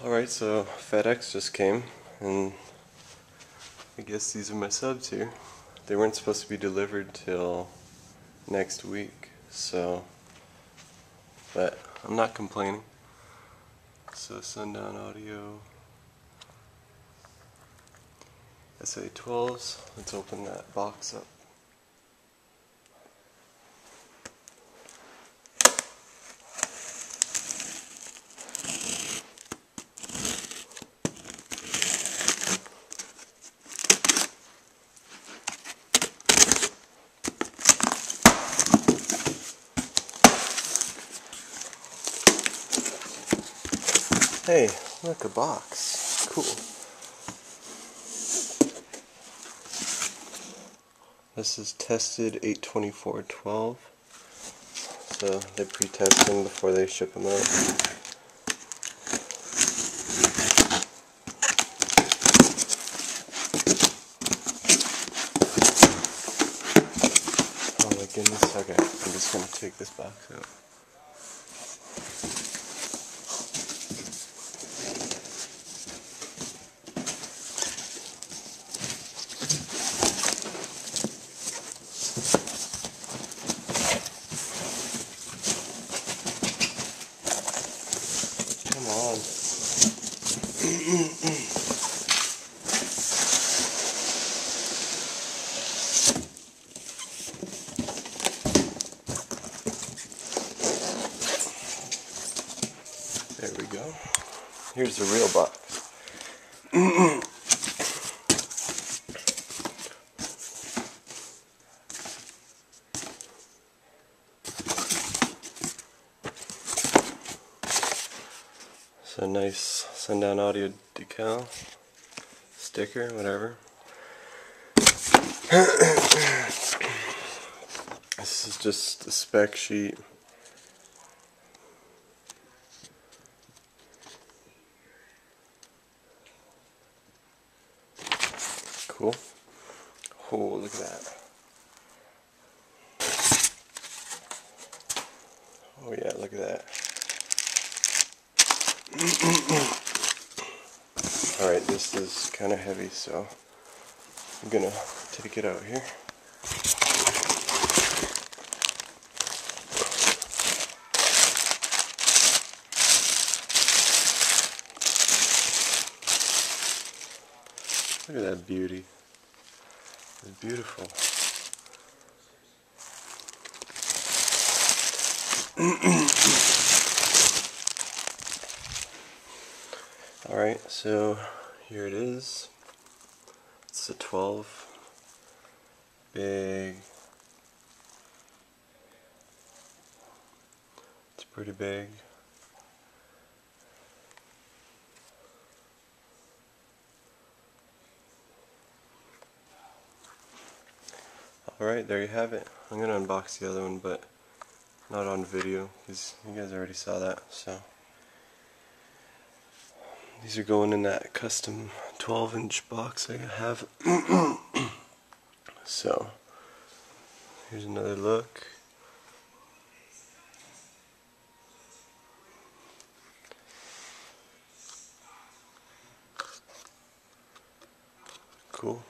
Alright, so FedEx just came, and I guess these are my subs here. They weren't supposed to be delivered till next week, so, but I'm not complaining. So Sundown audio, SA12's, let's open that box up. Hey, look, a box. Cool. This is tested 8/24/12. So they pre-test them before they ship them out. Oh my goodness. Okay, I'm just going to take this box out. Come on. There we go. Here's the real box. So nice Sundown audio decal, sticker, whatever. This is just the spec sheet. Cool. Oh, look at that. Oh yeah, look at that. Alright, this is kind of heavy, so I'm gonna take it out here. Look at that beauty. It's beautiful. Alright, so here it is. It's a 12. Big. It's pretty big. Alright, there you have it. I'm going to unbox the other one, but not on video, because you guys already saw that, so. These are going in that custom 12-inch box I have. So, here's another look. Cool.